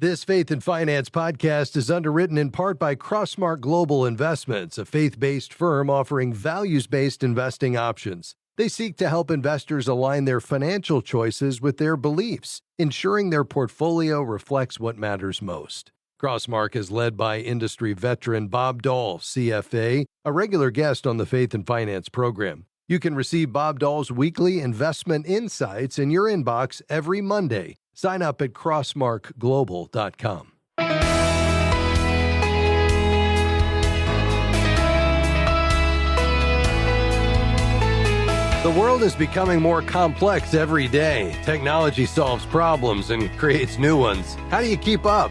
This Faith and Finance podcast is underwritten in part by Crossmark Global Investments, a faith-based firm offering values-based investing options. They seek to help investors align their financial choices with their beliefs, ensuring their portfolio reflects what matters most. Crossmark is led by industry veteran Bob Dahl, CFA, a regular guest on the Faith and Finance program. You can receive Bob Dahl's weekly investment insights in your inbox every Monday. Sign up at crossmarkglobal.com. The world is becoming more complex every day. Technology solves problems and creates new ones. How do you keep up?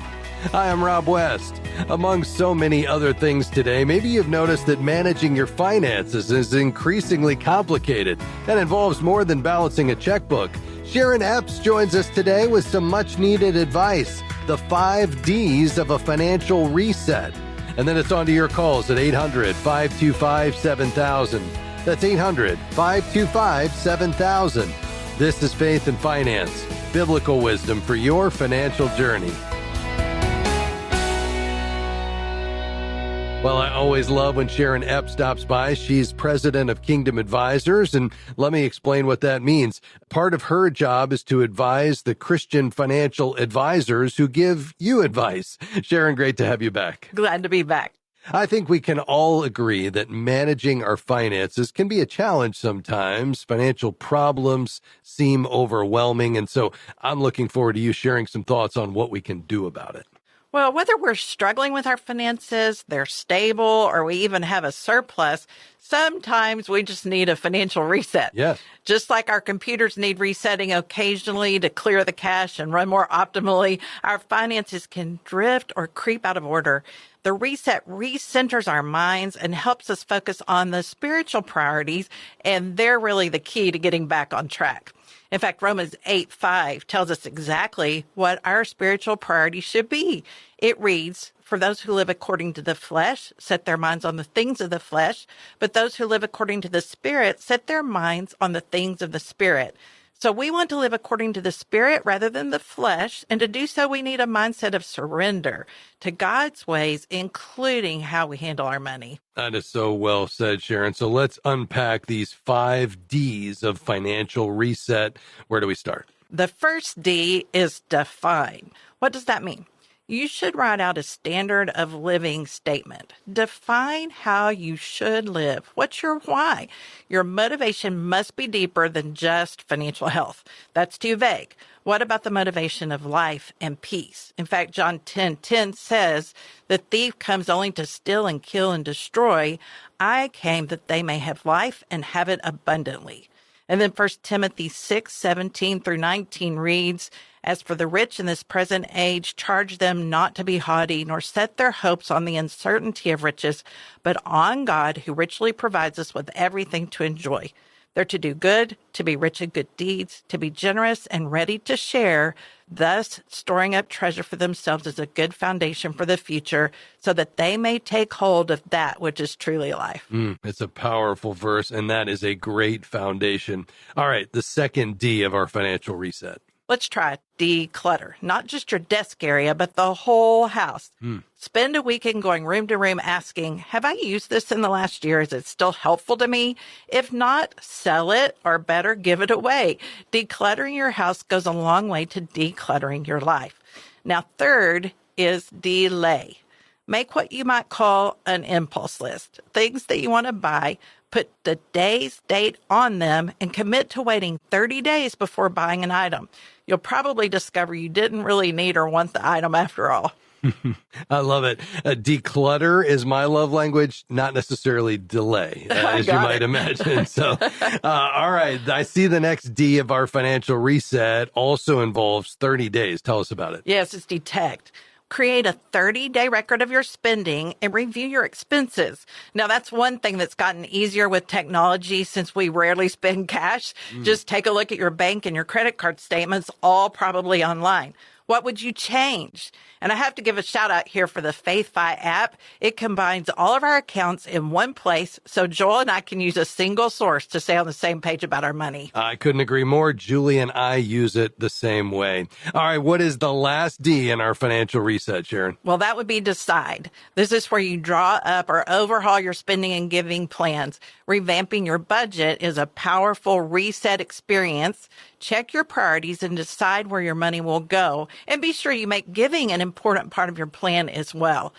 Hi, I'm Rob West. Among so many other things today, maybe you've noticed that managing your finances is increasingly complicated and involves more than balancing a checkbook. Sharon Epps joins us today with some much-needed advice, the 5 Ds of a financial reset. And then it's on to your calls at 800-525-7000. That's 800-525-7000. This is Faith and Finance, biblical wisdom for your financial journey. Well, I always love when Sharon Epps stops by. She's president of Kingdom Advisors, and let me explain what that means. Part of her job is to advise the Christian financial advisors who give you advice. Sharon, great to have you back. Glad to be back. I think we can all agree that managing our finances can be a challenge sometimes. Financial problems seem overwhelming, and so I'm looking forward to you sharing some thoughts on what we can do about it. Well, whether we're struggling with our finances, they're stable, or we even have a surplus, sometimes we just need a financial reset. Yes. Just like our computers need resetting occasionally to clear the cache and run more optimally, our finances can drift or creep out of order. The reset recenters our minds and helps us focus on the spiritual priorities, and they're really the key to getting back on track. In fact, Romans 8:5 tells us exactly what our spiritual priorities should be. It reads, "For those who live according to the flesh set their minds on the things of the flesh, but those who live according to the Spirit set their minds on the things of the Spirit." So we want to live according to the Spirit rather than the flesh, and to do so we need a mindset of surrender to God's ways, including how we handle our money. That is so well said, Sharon. So let's unpack these 5 Ds of financial reset. Where do we start? The first D is define. What does that mean? You should write out a standard of living statement. Define how you should live. What's your why? Your motivation must be deeper than just financial health. That's too vague. What about the motivation of life and peace? In fact, John 10:10 says, "The thief comes only to steal and kill and destroy. I came that they may have life and have it abundantly." And then 1 Timothy 6:17-19 reads, "As for the rich in this present age, charge them not to be haughty, nor set their hopes on the uncertainty of riches, but on God, who richly provides us with everything to enjoy. They're to do good, to be rich in good deeds, to be generous and ready to share, thus storing up treasure for themselves as a good foundation for the future, so that they may take hold of that which is truly life." It's a powerful verse, and that is a great foundation. All right, the second D of our financial reset. Let's try declutter, not just your desk area, but the whole house. Spend a weekend going room to room asking, have I used this in the last year? Is it still helpful to me? If not, sell it, or better, give it away. Decluttering your house goes a long way to decluttering your life. Now, third is delay. Make what you might call an impulse list. Things that you want to buy, put the day's date on them, and commit to waiting 30 days before buying an item. You'll probably discover you didn't really need or want the item after all. I love it. Declutter is my love language, not necessarily delay, as you might imagine. So, all right. I see the next D of our financial reset also involves 30 days. Tell us about it. Yes, it's detect. Create a 30-day record of your spending and review your expenses. Now, that's one thing that's gotten easier with technology since we rarely spend cash. Just take a look at your bank and your credit card statements, all probably online. What would you change? And I have to give a shout out here for the FaithFi app. It combines all of our accounts in one place so Joel and I can use a single source to stay on the same page about our money. I couldn't agree more. Julie and I use it the same way. All right, what is the last D in our financial reset, Sharon? Well, that would be decide. This is where you draw up or overhaul your spending and giving plans. Revamping your budget is a powerful reset experience. Check your priorities and decide where your money will go. And be sure you make giving an important part of your plan as well.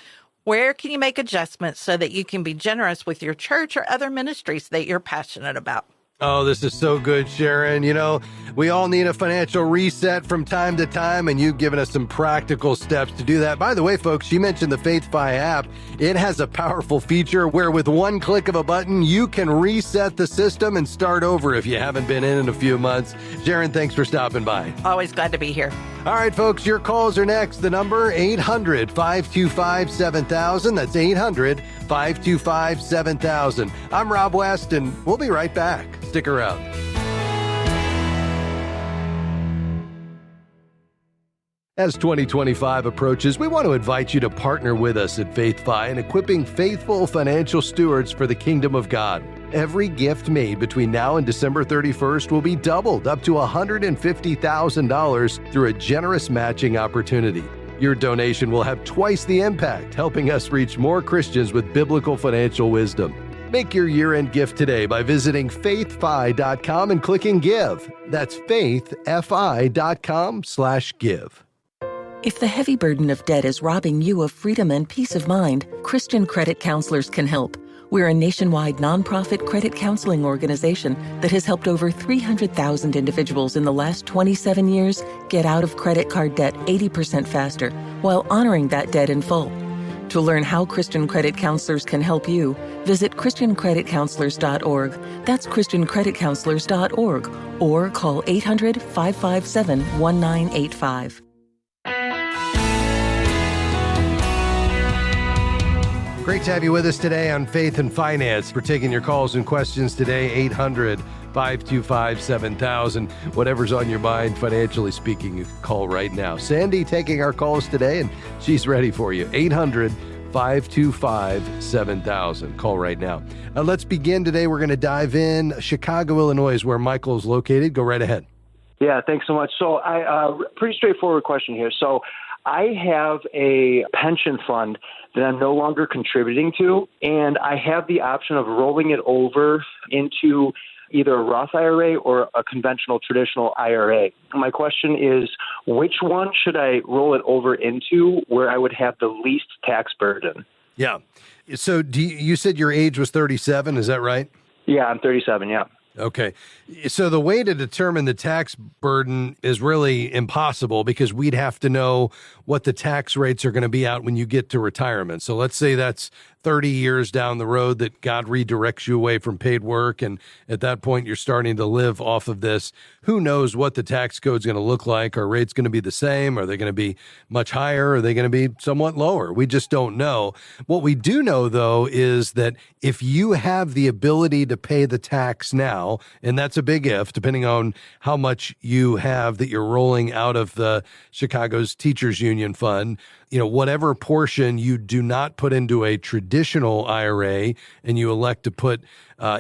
Where can you make adjustments so that you can be generous with your church or other ministries that you're passionate about? Oh, this is so good, Sharon. You know, we all need a financial reset from time to time, and you've given us some practical steps to do that. By the way, folks, you mentioned the FaithFi app. It has a powerful feature where with one click of a button, you can reset the system and start over if you haven't been in a few months. Sharon, thanks for stopping by. Always glad to be here. All right, folks, your calls are next. The number, 800-525-7000. That's 800-525-7000. I'm Rob West, and we'll be right back. Stick around. As 2025 approaches, we want to invite you to partner with us at FaithFi in equipping faithful financial stewards for the kingdom of God. Every gift made between now and December 31st will be doubled up to $150,000 through a generous matching opportunity. Your donation will have twice the impact, helping us reach more Christians with biblical financial wisdom. Make your year-end gift today by visiting faithfi.com and clicking Give. That's faithfi.com/give. If the heavy burden of debt is robbing you of freedom and peace of mind, Christian Credit Counselors can help. We're a nationwide nonprofit credit counseling organization that has helped over 300,000 individuals in the last 27 years get out of credit card debt 80% faster while honoring that debt in full. To learn how Christian Credit Counselors can help you, visit ChristianCreditCounselors.org. That's ChristianCreditCounselors.org, or call 800-557-1985. Great to have you with us today on Faith and Finance. We're taking your calls and questions today, 800-525-7000. Whatever's on your mind, financially speaking, you can call right now. Sandy taking our calls today, and she's ready for you. 800-525-7000. Call right now. Let's begin today. We're going to dive in. Chicago, Illinois is where Michael is located. Go right ahead. Yeah, thanks so much. So pretty straightforward question here. So I have a pension fund that I'm no longer contributing to, and I have the option of rolling it over into either a Roth IRA or a conventional traditional IRA. My question is, which one should I roll it over into where I would have the least tax burden? Yeah. So you said your age was 37, is that right? Yeah, I'm 37, yeah. Okay. So the way to determine the tax burden is really impossible because we'd have to know what the tax rates are going to be out when you get to retirement. So let's say that's 30 years down the road that God redirects you away from paid work. And at that point, you're starting to live off of this. Who knows what the tax code's going to look like? Are rates going to be the same? Are they going to be much higher? Are they going to be somewhat lower? We just don't know. What we do know, though, is that if you have the ability to pay the tax now, and that's a big if, depending on how much you have that you're rolling out of the Chicago's Teachers Union Fund, whatever portion you do not put into a traditional IRA and you elect to put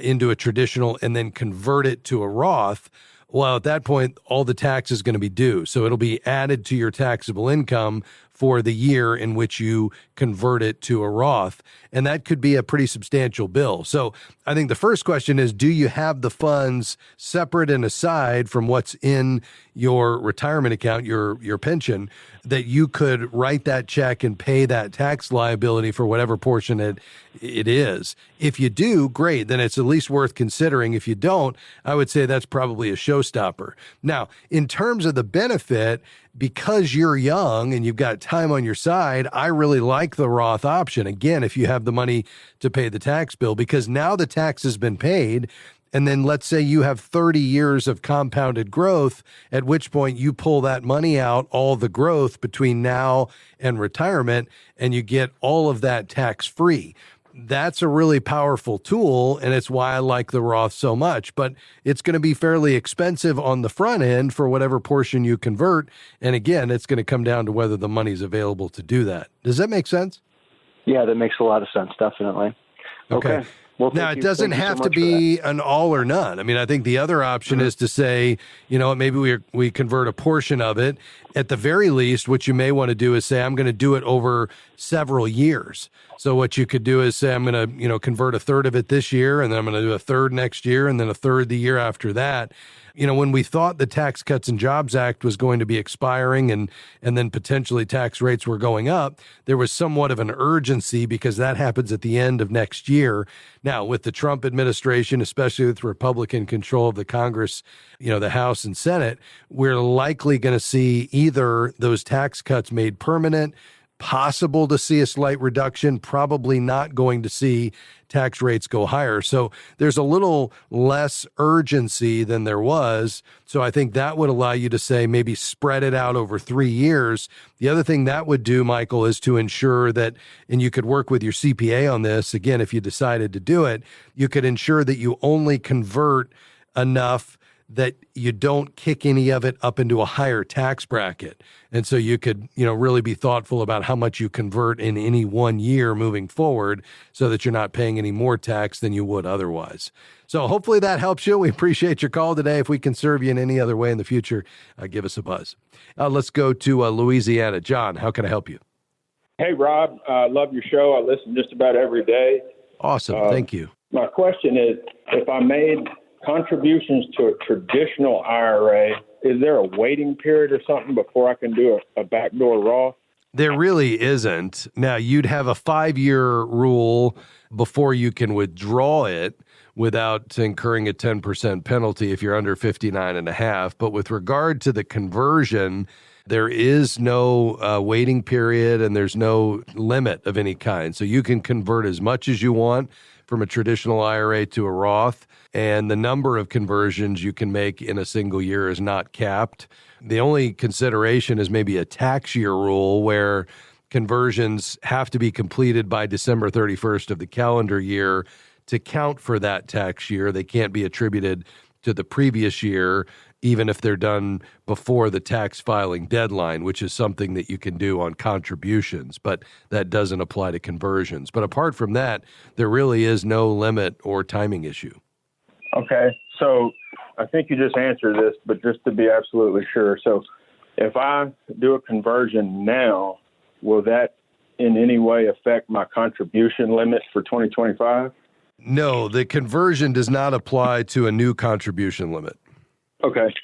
into a traditional and then convert it to a Roth, well, at that point, all the tax is going to be due. So it'll be added to your taxable income for the year in which you convert it to a Roth. And that could be a pretty substantial bill. So I think the first question is, do you have the funds separate and aside from what's in your retirement account, your pension, that you could write that check and pay that tax liability for whatever portion it is? If you do, great, then it's at least worth considering. If you don't, I would say that's probably a showstopper. Now, in terms of the benefit, because you're young and you've got time on your side, I really like the Roth option. Again, if you have the money to pay the tax bill, because now the tax has been paid. And then let's say you have 30 years of compounded growth, at which point you pull that money out, all the growth between now and retirement, and you get all of that tax free. that's a really powerful tool, and it's why I like the Roth so much. But it's going to be fairly expensive on the front end for whatever portion you convert. And again, it's going to come down to whether the money's available to do that. Does that make sense? Yeah, that makes a lot of sense, definitely. Okay. Well, now, it doesn't have to be an all or none. I mean, I think the other option is to say, maybe we convert a portion of it. At the very least, what you may want to do is say, I'm going to do it over several years. So what you could do is say, I'm going to, convert a third of it this year, and then I'm going to do a third next year, and then a third the year after that. When we thought the Tax Cuts and Jobs Act was going to be expiring and then potentially tax rates were going up, there was somewhat of an urgency because that happens at the end of next year. Now, with the Trump administration, especially with Republican control of the Congress, the House and Senate, we're likely going to see either those tax cuts made permanent, possible to see a slight reduction, probably not going to see tax rates go higher. So there's a little less urgency than there was. So I think that would allow you to say maybe spread it out over 3 years. The other thing that would do, Michael, is to ensure that, and you could work with your CPA on this, again, if you decided to do it, you could ensure that you only convert enough that you don't kick any of it up into a higher tax bracket. And so you could, really be thoughtful about how much you convert in any 1 year moving forward so that you're not paying any more tax than you would otherwise. So hopefully that helps you. We appreciate your call today. If we can serve you in any other way in the future, give us a buzz. Let's go to Louisiana. John, how can I help you? Hey, Rob. I love your show. I listen just about every day. Awesome. Thank you. My question is, if I made contributions to a traditional IRA, is there a waiting period or something before I can do a backdoor Roth? There really isn't. Now, you'd have a 5-year rule before you can withdraw it without incurring a 10% penalty if you're under 59 and a half. But with regard to the conversion, there is no waiting period and there's no limit of any kind. So you can convert as much as you want from a traditional IRA to a Roth, and the number of conversions you can make in a single year is not capped. The only consideration is maybe a tax year rule where conversions have to be completed by December 31st of the calendar year to count for that tax year. They can't be attributed to the previous year, even if they're done before the tax filing deadline, which is something that you can do on contributions, but that doesn't apply to conversions. But apart from that, there really is no limit or timing issue. Okay, so I think you just answered this, but just to be absolutely sure. So if I do a conversion now, will that in any way affect my contribution limit for 2025? No, the conversion does not apply to a new contribution limit. Okay,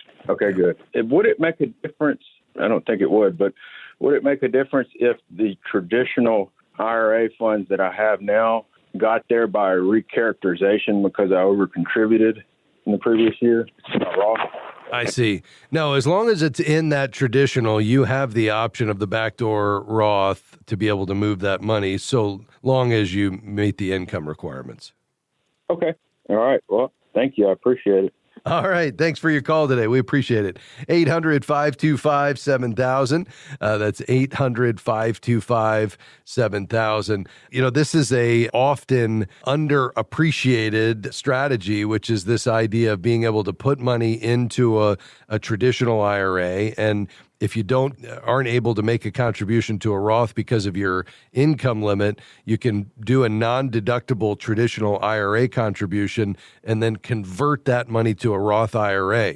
good. Would it make a difference? I don't think it would, but would it make a difference if the traditional IRA funds that I have now got there by recharacterization because I over-contributed in the previous year? Am I wrong? I see. No, as long as it's in that traditional, you have the option of the backdoor Roth to be able to move that money so long as you meet the income requirements. Okay. All right. Well, thank you. I appreciate it. All right. Thanks for your call today. We appreciate it. 800-525-7000. That's 800-525-7000. This is a often underappreciated strategy, which is this idea of being able to put money into a traditional IRA. And if you aren't able to make a contribution to a Roth because of your income limit, you can do a non-deductible traditional IRA contribution and then convert that money to a Roth IRA.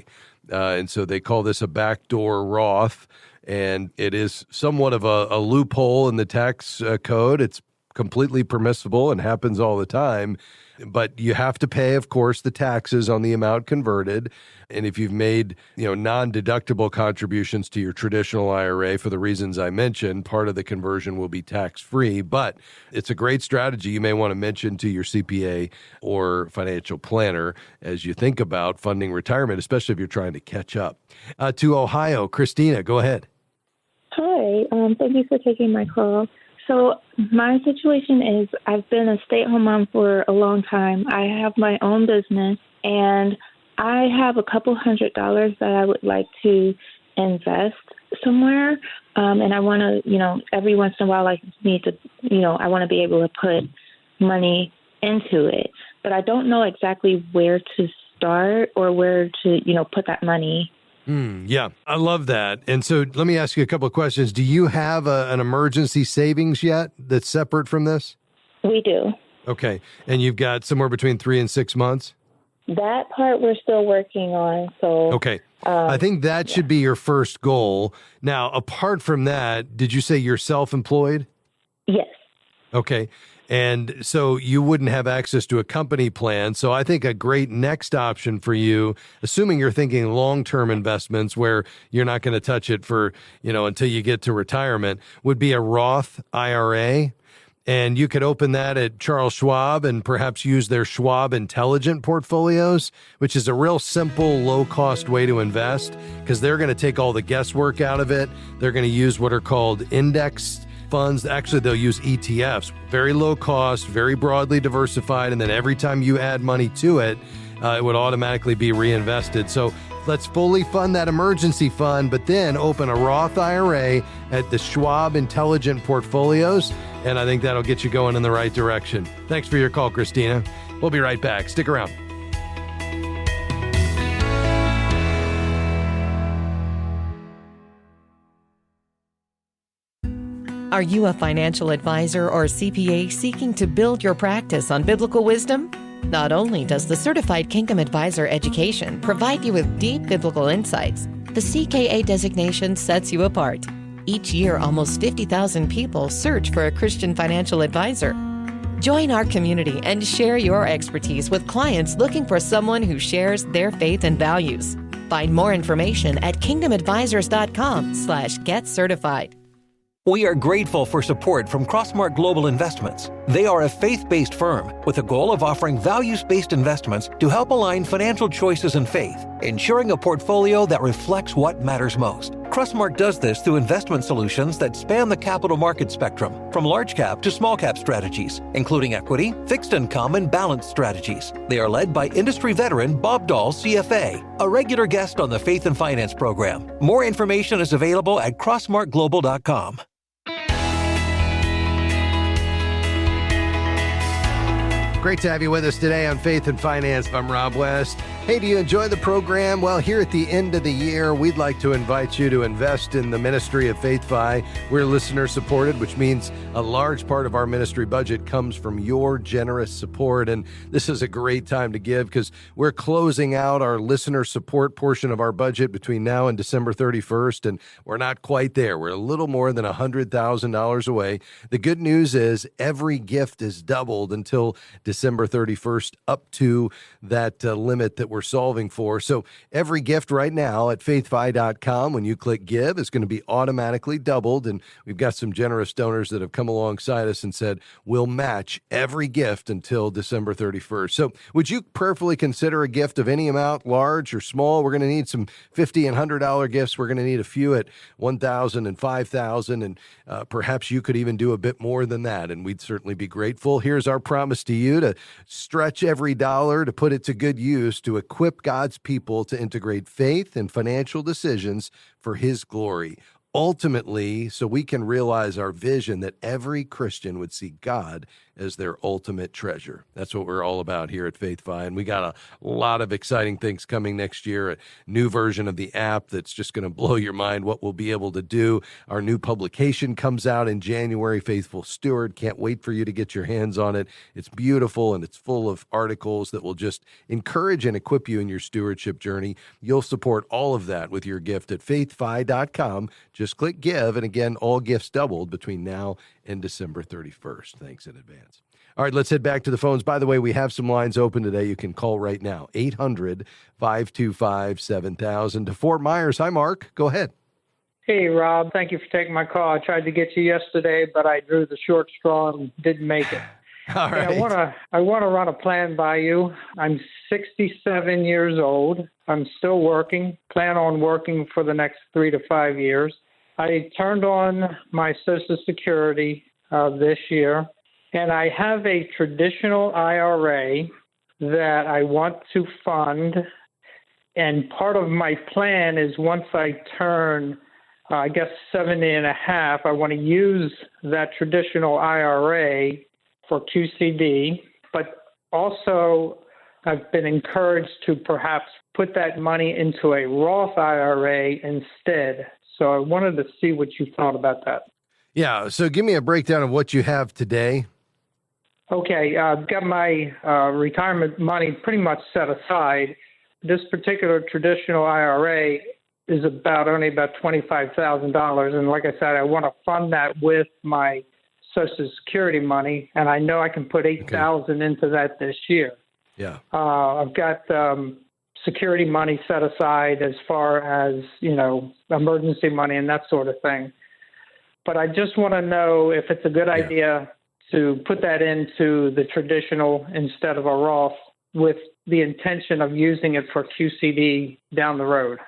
And so they call this a backdoor Roth, and it is somewhat of a loophole in the tax code. It's completely permissible and happens all the time. But you have to pay, of course, the taxes on the amount converted. And if you've made, non-deductible contributions to your traditional IRA for the reasons I mentioned, part of the conversion will be tax-free. But it's a great strategy you may want to mention to your CPA or financial planner as you think about funding retirement, especially if you're trying to catch up. To Ohio, Christina, go ahead. Hi. Thank you for taking my call. So my situation is I've been a stay-at-home mom for a long time. I have my own business, and I have a couple $100s that I would like to invest somewhere. And I want to, every once in a while I need to, I want to be able to put money into it, but I don't know exactly where to start or where to, put that money. Yeah, I love that. And so let me ask you a couple of questions. Do you have an emergency savings yet that's separate from this? We do. Okay. And you've got somewhere between 3 and 6 months? That part we're still working on. So okay. I think that should be your first goal. Now, apart from that, did you say you're self-employed? Yes. Okay. And so you wouldn't have access to a company plan. So I think a great next option for you, assuming you're thinking long-term investments where you're not going to touch it for, until you get to retirement, would be a Roth IRA. And you could open that at Charles Schwab and perhaps use their Schwab Intelligent Portfolios, which is a real simple, low-cost way to invest because they're going to take all the guesswork out of it. They're going to use what are called indexed funds. Actually, they'll use ETFs, very low cost, very broadly diversified. And then every time you add money to it, it would automatically be reinvested. So let's fully fund that emergency fund, but then open a Roth IRA at the Schwab Intelligent Portfolios. And I think that'll get you going in the right direction. Thanks for your call, Christina. We'll be right back. Stick around. Are you a financial advisor or CPA seeking to build your practice on biblical wisdom? Not only does the Certified Kingdom Advisor education provide you with deep biblical insights, the CKA designation sets you apart. Each year, almost 50,000 people search for a Christian financial advisor. Join our community and share your expertise with clients looking for someone who shares their faith and values. Find more information at kingdomadvisors.com/get-certified. We are grateful for support from Crossmark Global Investments. They are a faith-based firm with a goal of offering values-based investments to help align financial choices and faith, ensuring a portfolio that reflects what matters most. Crossmark does this through investment solutions that span the capital market spectrum, from large cap to small cap strategies, including equity, fixed income, and balanced strategies. They are led by industry veteran Bob Dahl, CFA, a regular guest on the Faith and Finance program. More information is available at crossmarkglobal.com. Great to have you with us today on Faith and Finance. I'm Rob West. Hey, do you enjoy the program? Well, here at the end of the year, we'd like to invite you to invest in the ministry of FaithFi. We're listener supported, which means a large part of our ministry budget comes from your generous support. And this is a great time to give because we're closing out our listener support portion of our budget between now and December 31st. And we're not quite there. We're a little more than $100,000 away. The good news is every gift is doubled until December 31st, up to that limit that we're solving for. So every gift right now at faithfi.com, when you click give, is going to be automatically doubled. And we've got some generous donors that have come alongside us and said, we'll match every gift until December 31st. So would you prayerfully consider a gift of any amount, large or small? We're going to need some $50 and $100 gifts. We're going to need a few at $1,000 and $5,000. And perhaps you could even do a bit more than that. And we'd certainly be grateful. Here's our promise to you to stretch every dollar, to put it to good use, to equip God's people to integrate faith and financial decisions for His glory. Ultimately, so we can realize our vision that every Christian would see God as their ultimate treasure. That's what we're all about here at FaithFi. And we got a lot of exciting things coming next year. A new version of the app that's just going to blow your mind what we'll be able to do. Our new publication comes out in January, Faithful Steward. Can't wait for you to get your hands on it. It's beautiful and it's full of articles that will just encourage and equip you in your stewardship journey. You'll support all of that with your gift at faithfi.com. Just click give. And again, all gifts doubled between now and December 31st. Thanks in advance. All right, let's head back to the phones. By the way, we have some lines open today. You can call right now, 800-525-7000. To Fort Myers. Hi, Mark. Go ahead. Hey, Rob. Thank you for taking my call. I tried to get you yesterday, but I drew the short straw and didn't make it. All right. Hey, I want to run a plan by you. I'm 67 years old. I'm still working, plan on working for the next 3 to 5 years. I turned on my Social Security this year, and I have a traditional IRA that I want to fund. And part of my plan is once I turn, 70 and a half, I want to use that traditional IRA for QCD, but also I've been encouraged to perhaps put that money into a Roth IRA instead. So I wanted to see what you thought about that. Yeah. So give me a breakdown of what you have today. Okay. I've got my retirement money pretty much set aside. This particular traditional IRA is only about $25,000. And like I said, I want to fund that with my Social Security money. And I know I can put $8,000 into that this year. Yeah. I've got security money set aside as far as, emergency money and that sort of thing. But I just want to know if it's a good idea to put that into the traditional instead of a Roth with the intention of using it for QCD down the road.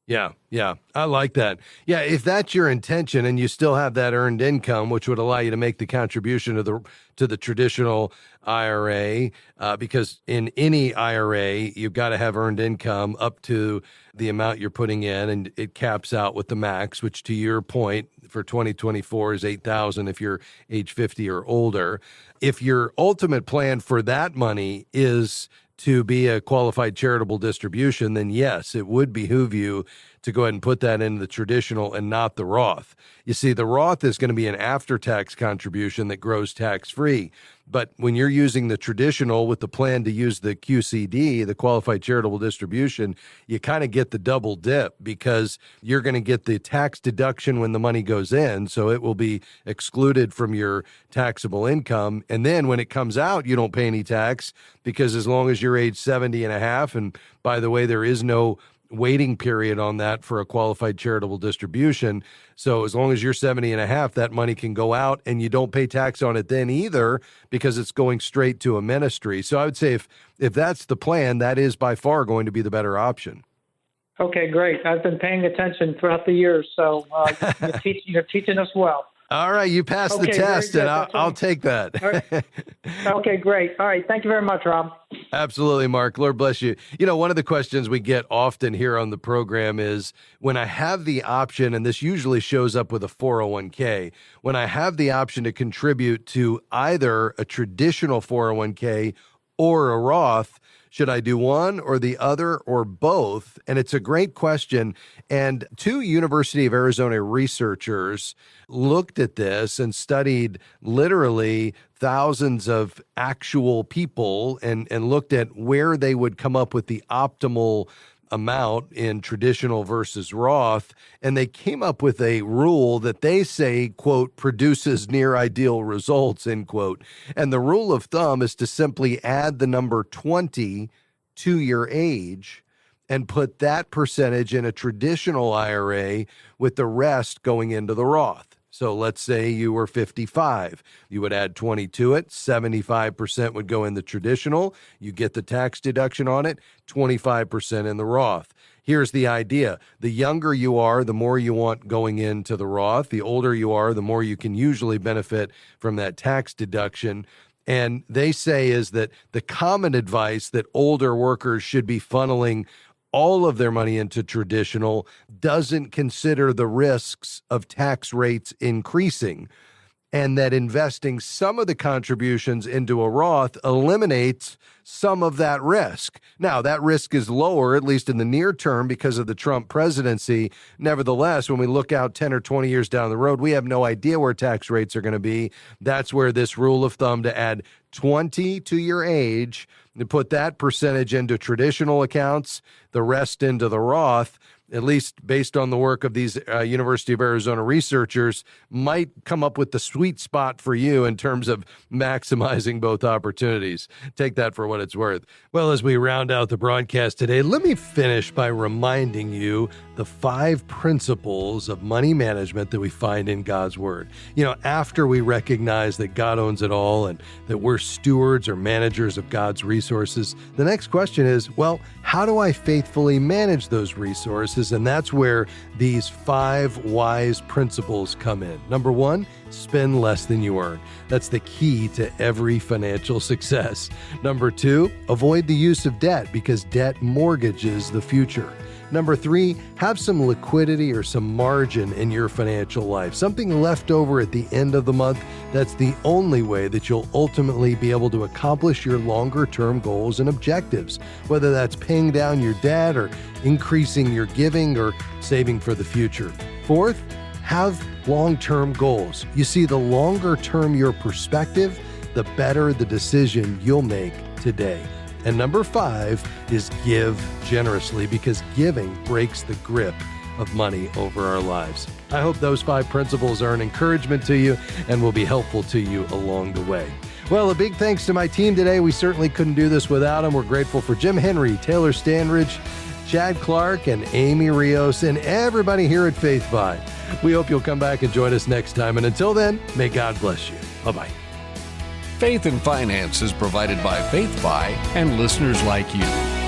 Yeah. I like that. Yeah, if that's your intention and you still have that earned income, which would allow you to make the contribution to the traditional IRA, because in any IRA, you've got to have earned income up to the amount you're putting in, and it caps out with the max, which to your point for 2024 is $8,000 if you're age 50 or older. If your ultimate plan for that money is to be a qualified charitable distribution, then yes, it would behoove you to go ahead and put that in the traditional and not the Roth. You see, the Roth is going to be an after-tax contribution that grows tax-free. But when you're using the traditional with the plan to use the QCD, the qualified charitable distribution, you kind of get the double dip because you're going to get the tax deduction when the money goes in. So it will be excluded from your taxable income. And then when it comes out, you don't pay any tax because as long as you're age 70 and a half, and by the way, there is no waiting period on that for a qualified charitable distribution. So as long as you're 70 and a half, that money can go out and you don't pay tax on it then either because it's going straight to a ministry. So I would say if that's the plan, that is by far going to be the better option. Okay, great. I've been paying attention throughout the years, so you're teaching us well. All right, you passed the test, and I'll take that. All right. Okay, great. All right, thank you very much, Rob. Absolutely, Mark. Lord bless you. One of the questions we get often here on the program is when I have the option, and this usually shows up with a 401k, when I have the option to contribute to either a traditional 401k or a Roth, should I do one or the other or both? And it's a great question. And two University of Arizona researchers looked at this and studied literally thousands of actual people and looked at where they would come up with the optimal amount in traditional versus Roth, and they came up with a rule that they say, quote, produces near ideal results, end quote. And the rule of thumb is to simply add the number 20 to your age and put that percentage in a traditional IRA with the rest going into the Roth. So let's say you were 55. You would add 20 to it. 75% would go in the traditional. You get the tax deduction on it, 25% in the Roth. Here's the idea. The younger you are, the more you want going into the Roth. The older you are, the more you can usually benefit from that tax deduction. And they say is that the common advice that older workers should be funneling all of their money into traditional doesn't consider the risks of tax rates increasing, and that investing some of the contributions into a Roth eliminates some of that risk. Now, that risk is lower, at least in the near term, because of the Trump presidency. Nevertheless, when we look out 10 or 20 years down the road, we have no idea where tax rates are going to be. That's where this rule of thumb to add 20 to your age and put that percentage into traditional accounts, the rest into the Roth, at least based on the work of these University of Arizona researchers, might come up with the sweet spot for you in terms of maximizing both opportunities. Take that for what it's worth. Well, as we round out the broadcast today, let me finish by reminding you the 5 principles of money management that we find in God's Word. After we recognize that God owns it all and that we're stewards or managers of God's resources, the next question is, well, how do I faithfully manage those resources? And that's where these 5 wise principles come in. Number 1, spend less than you earn. That's the key to every financial success. Number 2, avoid the use of debt because debt mortgages the future. Number 3, have some liquidity or some margin in your financial life, something left over at the end of the month. That's the only way that you'll ultimately be able to accomplish your longer-term goals and objectives, whether that's paying down your debt or increasing your giving or saving for the future. Fourth, have long-term goals. You see, the longer term your perspective, the better the decision you'll make today. And number 5 is give generously because giving breaks the grip of money over our lives. I hope those 5 principles are an encouragement to you and will be helpful to you along the way. Well, a big thanks to my team today. We certainly couldn't do this without them. We're grateful for Jim Henry, Taylor Stanridge, Chad Clark, and Amy Rios, and everybody here at Faith By. We hope you'll come back and join us next time. And until then, may God bless you. Bye-bye. Faith and Finance is provided by Faith By and listeners like you.